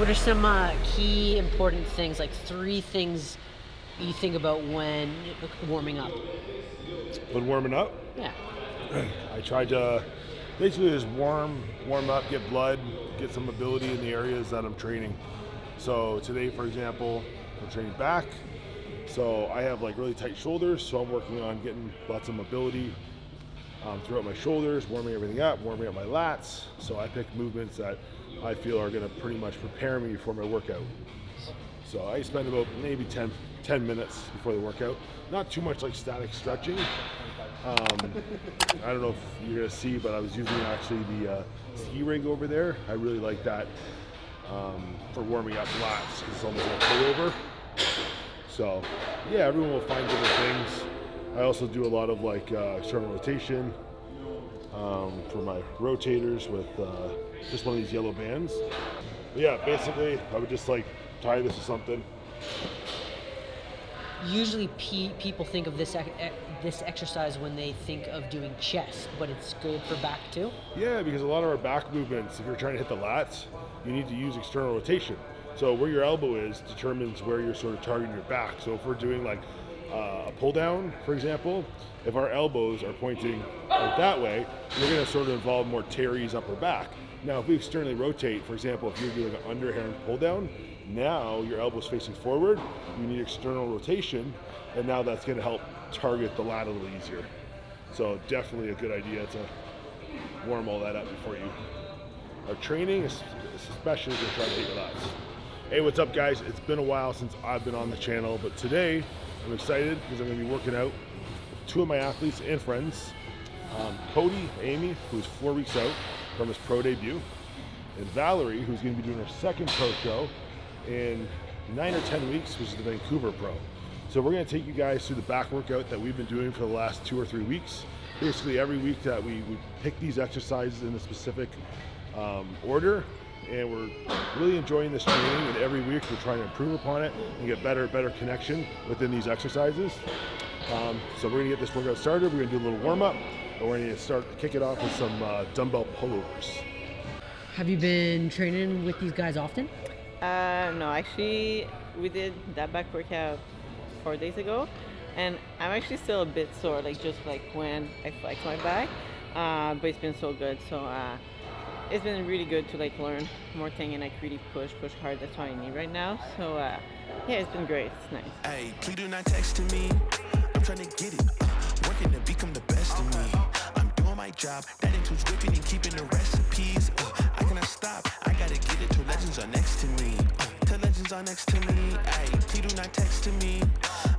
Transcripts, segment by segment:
what are some key important things, like 3 things you think about when warming up? When warming up? Yeah. I tried to basically just warm up, get blood, get some mobility in the areas that I'm training. So today, for example, I'm training back. So I have like really tight shoulders, so I'm working on getting lots of mobility throughout my shoulders, warming everything up, warming up my lats. So I pick movements that I feel are gonna pretty much prepare me for my workout. So I spend about maybe 10 minutes before the workout. Not too much like static stretching. I don't know if you're gonna see, but I was using actually the ski rig over there. I really like that for warming up lats, because it's almost like a pullover. So yeah, everyone will find different things. I also do a lot of like external rotation for my rotators with just one of these yellow bands. But yeah, basically I would just like tie this to something. Usually people think of this exercise when they think of doing chest, but it's good for back too? Yeah, because a lot of our back movements, if you're trying to hit the lats, you need to use external rotation. So where your elbow is determines where you're sort of targeting your back. So if we're doing like a pull down, for example, if our elbows are pointing out that way, we're going to sort of involve more teres upper back. Now, if we externally rotate, for example, if you're doing an underhand pull down, now your elbow's facing forward, you need external rotation, and now that's going to help target the lat a little easier. So definitely a good idea to warm all that up before you are training, especially if you're trying to hit your lats. Hey, what's up guys? It's been a while since I've been on the channel, but today I'm excited because I'm going to be working out with 2 of my athletes and friends. Cody, Amey, who's 4 weeks out from his pro debut, and Valerie, who's going to be doing her second pro show in 9 or 10 weeks, which is the Vancouver Pro. So we're going to take you guys through the back workout that we've been doing for the last 2 or 3 weeks. Basically every week that we pick these exercises in a specific order, and we're really enjoying this training, and every week we're trying to improve upon it and get better connection within these exercises. So we're going to get this workout started. We're going to do a little warm up, and we're going to kick it off with some dumbbell pullovers. Have you been training with these guys often? No, actually we did that back workout 4 days ago, and I'm actually still a bit sore, like just like when I flex my back, but it's been so good. So it's been really good to like learn more thing and like really push hard. That's what I need right now. So yeah, it's been great. It's nice. Hey, please do not text to me. I'm trying to get it, working to become the best of me. I'm doing my job, that includes whipping and keeping the recipes. I cannot stop, I gotta get it till legends are next to me. Till legends are next to me. Hey, please do not text to me.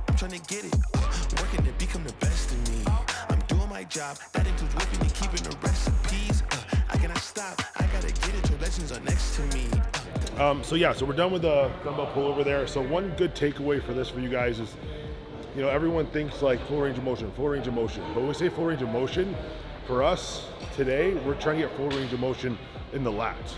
I'm trying to get it, working to become the best of me. I'm doing my job, that includes whipping and keeping the recipes. I cannot stop, I gotta get it till legends are next to me. So we're done with the dumbbell pullover there. So one good takeaway for this for you guys is, you know, everyone thinks like full range of motion. But when we say full range of motion, for us today, we're trying to get full range of motion in the lats.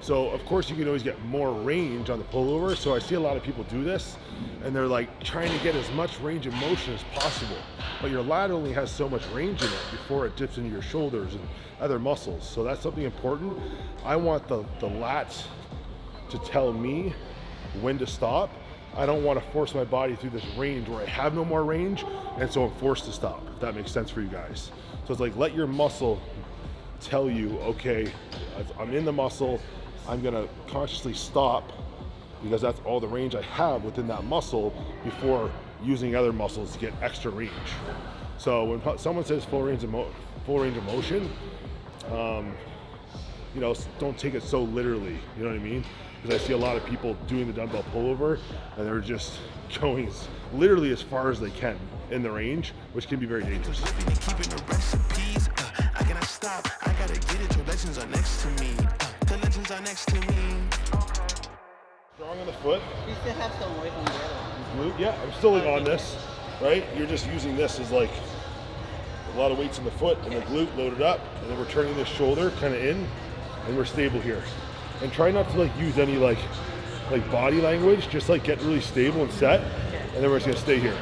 So of course you can always get more range on the pullover. So I see a lot of people do this and they're like trying to get as much range of motion as possible. But your lat only has so much range in it before it dips into your shoulders and other muscles. So that's something important. I want the lats to tell me when to stop. I don't want to force my body through this range where I have no more range, and so I'm forced to stop, if that makes sense for you guys. So it's like, let your muscle tell you, okay, I'm in the muscle, I'm gonna consciously stop because that's all the range I have within that muscle before using other muscles to get extra range. So when someone says full range of motion, you know, don't take it so literally, you know what I mean? Because I see a lot of people doing the dumbbell pullover and they're just going literally as far as they can in the range, which can be very dangerous. Keeping the recipes, I cannot stop, I gotta get it till legends are next to me. Till legends are next to me. Strong on the foot. You still have some weight on the other one. Glute, yeah, I'm still on this, right? You're just using this as like a lot of weights in the foot and the glute loaded up, and then we're turning this shoulder kind of in, and we're stable here. And try not to like use any like body language, just like get really stable and set, and then we're just gonna stay here.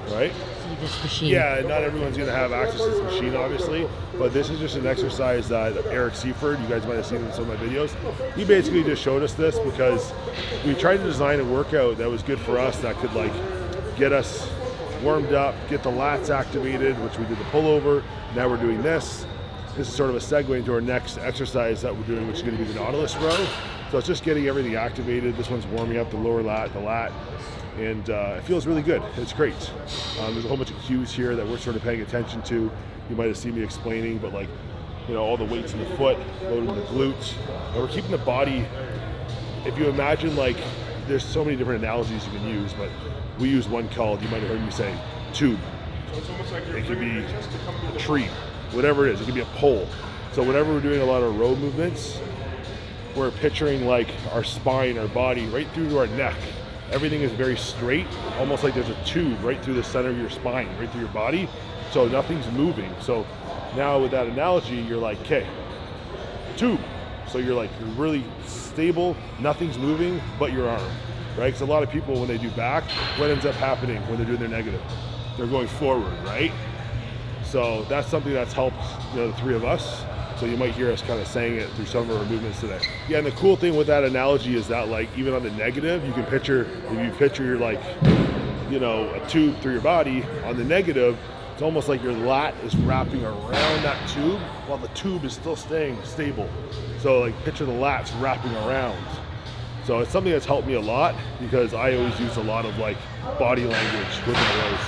Right? So this machine. Yeah, not everyone's going to have access to this machine, obviously, but this is just an exercise that Eric Seaford, you guys might have seen in some of my videos, he basically just showed us this because we tried to design a workout that was good for us, that could like get us warmed up, get the lats activated, which we did the pullover. Now we're doing this. This is sort of a segue into our next exercise that we're doing, which is going to be the Nautilus Row. So it's just getting everything activated. This one's warming up the lower lat, the lat, and it feels really good. It's great. There's a whole bunch of cues here that we're sort of paying attention to. You might have seen me explaining, but like, you know, all the weights in the foot, loading the glutes, and we're keeping the body. If you imagine, like, there's so many different analogies you can use, but we use one called, you might have heard me say, tube. It could be a tree, whatever it is. It could be a pole. So whenever we're doing a lot of row movements, we're picturing like our spine, our body, right through to our neck. Everything is very straight, almost like there's a tube right through the center of your spine, right through your body. So nothing's moving. So now with that analogy, you're like, okay, tube. So you're like, you're really stable, nothing's moving but your arm, right? Because a lot of people, when they do back, what ends up happening when they're doing their negative? They're going forward, right? So that's something that's helped, you know, the three of us. So you might hear us kind of saying it through some of our movements today. Yeah, and the cool thing with that analogy is that, like, even on the negative, you can picture, if you picture your, like, you know, a tube through your body, on the negative, it's almost like your lat is wrapping around that tube while the tube is still staying stable. So like picture the lats wrapping around. So it's something that's helped me a lot because I always use a lot of like body language with my rows.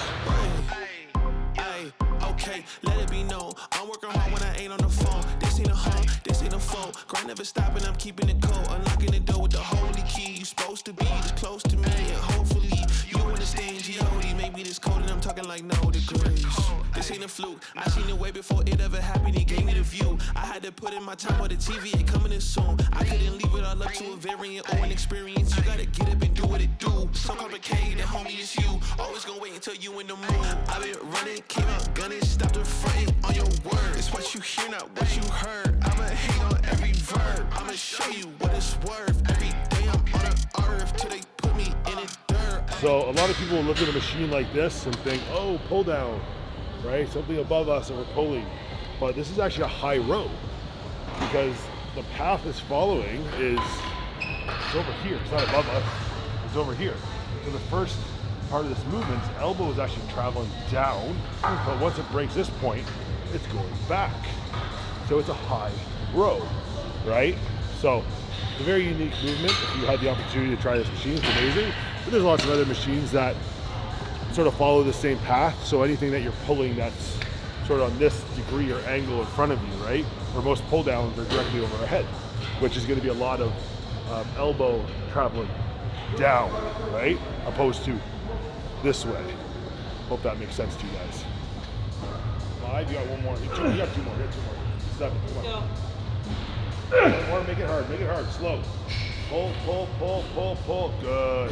Okay, let it be known. I'm working hard when I ain't on the phone. This ain't a home, this ain't a phone. Grind never stopping, I'm keeping it cold. Unlocking the door with the holy key. You supposed to be this close to me, and hopefully you understand G.O.D. Maybe this code and I'm talking like no degrees. This ain't a fluke. I seen it way before it ever happened. He gave me the view. I had to put in my time on the TV. It coming in soon. I couldn't leave it all up to a variant or an experience. You gotta get up and do what it do. So complicated, homie, it's you. Always gonna wait until you in the mood. I've been running, came out gunning, stopped the fronting on your word. It's what you hear, not what you heard. I'ma hate on every verb. I'ma show you what it's worth. Every day I'm on the earth till they put me in the dirt. So a lot of people look at a machine like this and think, oh, pull down, right? Something above us that we're pulling. But this is actually a high row because the path it's following is, it's over here. It's not above us, it's over here. So the first part of this movement's elbow is actually traveling down, but once it breaks this point, it's going back. So it's a high row, right? So it's a very unique movement. If you had the opportunity to try this machine, it's amazing. But there's lots of other machines that sort of follow the same path. So anything that you're pulling that's sort of on this degree or angle in front of you, right? Where most pull downs are directly over our head, which is going to be a lot of elbow traveling down, right? Opposed to this way. Hope that makes sense to you guys. 5, you got one more. You got 2 more. You got 2 more. 7. Come on. One more. Make it hard. Slow. Pull. Good.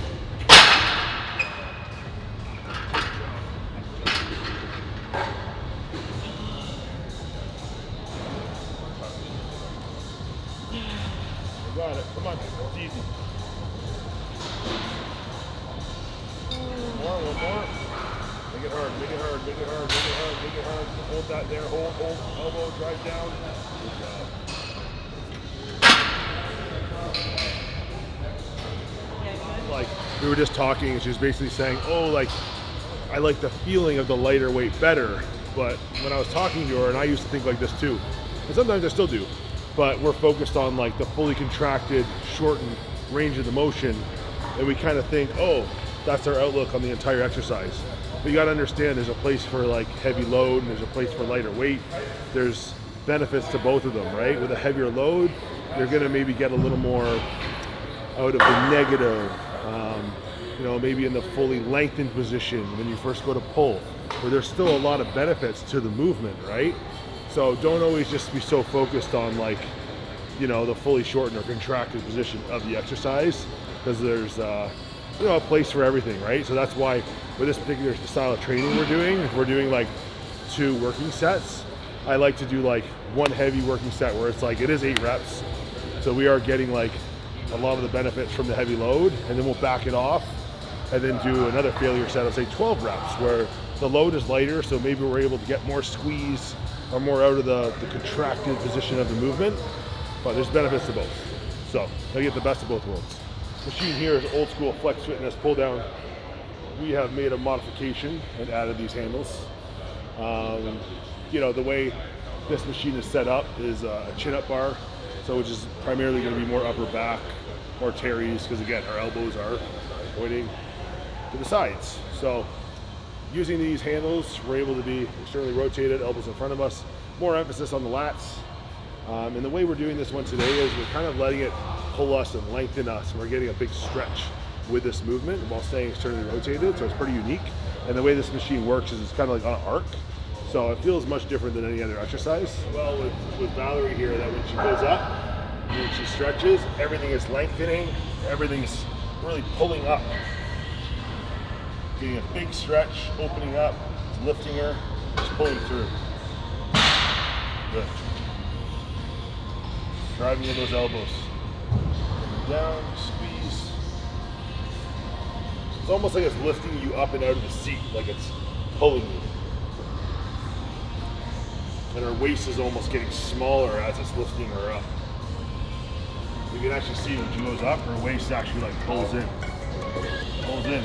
You got it. Come on. It's easy. One more. Make it hard. Hold that there. Hold. Elbow, drive down. Good job. Like, we were just talking and she was basically saying, oh, like, I like the feeling of the lighter weight better. But when I was talking to her, and I used to think like this too, and sometimes I still do, but we're focused on like the fully contracted, shortened range of the motion, and we kind of think, oh, that's our outlook on the entire exercise. But you got to understand there's a place for like heavy load and there's a place for lighter weight. There's benefits to both of them, right? With a heavier load, you're going to maybe get a little more out of the negative, you know, maybe in the fully lengthened position when you first go to pull, where there's still a lot of benefits to the movement, right? So don't always just be so focused on like, you know, the fully shortened or contracted position of the exercise, because there's you know, a place for everything, right? So that's why with this particular style of training we're doing like 2 working sets. I like to do like 1 heavy working set where it's like, it is 8 reps. So we are getting like a lot of the benefits from the heavy load, and then we'll back it off and then do another failure set of say 12 reps where The load is lighter, so maybe we're able to get more squeeze or more out of the contracted position of the movement, but there's benefits to both. So I get the best of both worlds. Machine here is old school flex fitness pull down. We have made a modification and added these handles. You know, the way this machine is set up is a chin-up bar, so which is primarily going to be more upper back, more teres, because again, our elbows are pointing to the sides. So using these handles, we're able to be externally rotated, elbows in front of us, more emphasis on the lats. And the way we're doing this one today is we're kind of letting it pull us and lengthen us. We're getting a big stretch with this movement while staying externally rotated, so it's pretty unique. And the way this machine works is it's kind of like on an arc. So it feels much different than any other exercise. Well, with Valerie here, that when she goes up, when she stretches, everything is lengthening, everything's really pulling up. Getting a big stretch, opening up, it's lifting her, just pulling through. Good. Driving in those elbows. Down, squeeze. It's almost like it's lifting you up and out of the seat, like it's pulling you. And her waist is almost getting smaller as it's lifting her up. You can actually see when she goes up, her waist actually like pulls in. Pulls in.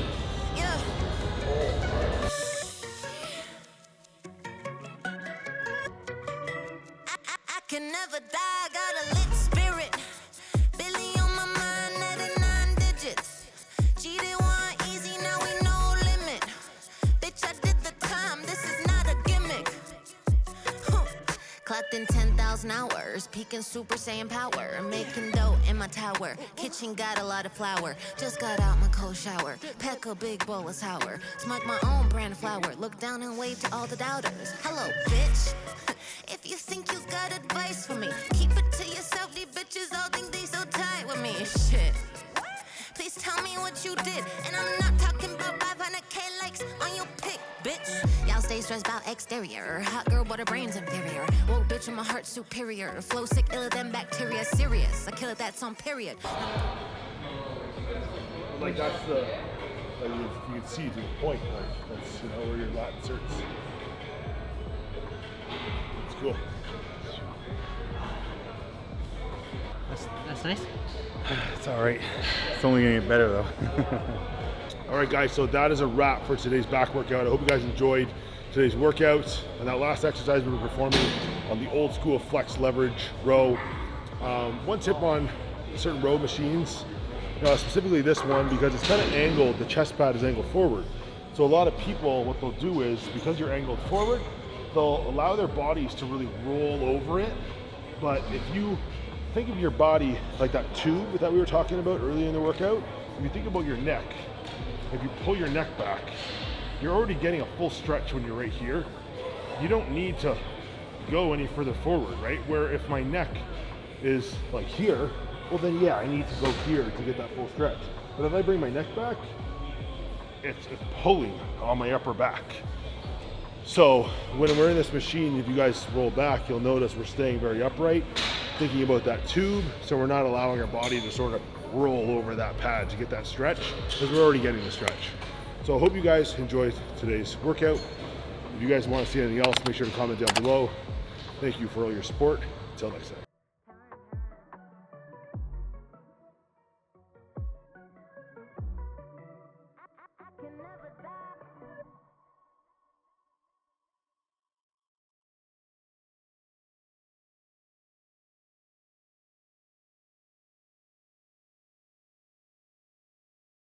Yeah. I can never die, got a lit spirit. Billy on my mind, 99 digits. Cheated one easy, now we no limit. Bitch, I did the time, this is not a gimmick. Clocked in 10,000 hours, peaking Super Saiyan power. Making dough in my tower, kitchen got a lot of flour. Just got out my cold shower, peck a big bowl of sour. Smoke my own brand of flour, look down and wave to all the doubters. Hello, bitch. If you think you got advice for me, keep it to yourself, these bitches all think they so tight with me. Shit. Please tell me what you did, and I'm not talking about 500K likes on your pic, bitch. Y'all stay stressed about exterior, hot girl but her brain's inferior. Whoa, bitch, and my heart superior. Flow sick, iller than bacteria, serious. I kill it, that's on period. Like that's the, like you can see to the point, like that's, you know, where your lat inserts. It's cool. That's nice. It's all right. It's only gonna get better though. All right, guys, so that is a wrap for today's back workout. I hope you guys enjoyed today's workout. And that last exercise we were performing on the old school flex leverage row. One tip on certain row machines, specifically this one, because it's kind of angled, the chest pad is angled forward. So a lot of people, what they'll do is, because you're angled forward, they'll allow their bodies to really roll over it. But if you think of your body like that tube that we were talking about earlier in the workout, if you think about your neck, if you pull your neck back, you're already getting a full stretch when you're right here. You don't need to go any further forward, right? Where if my neck is like here, well then yeah, I need to go here to get that full stretch. But if I bring my neck back, it's pulling on my upper back. So when we're in this machine, if you guys roll back, you'll notice we're staying very upright, thinking about that tube, so we're not allowing our body to sort of roll over that pad to get that stretch, because we're already getting the stretch. So I hope you guys enjoyed today's workout. If you guys want to see anything else, make sure to comment down below. Thank you for all your support. Until next time.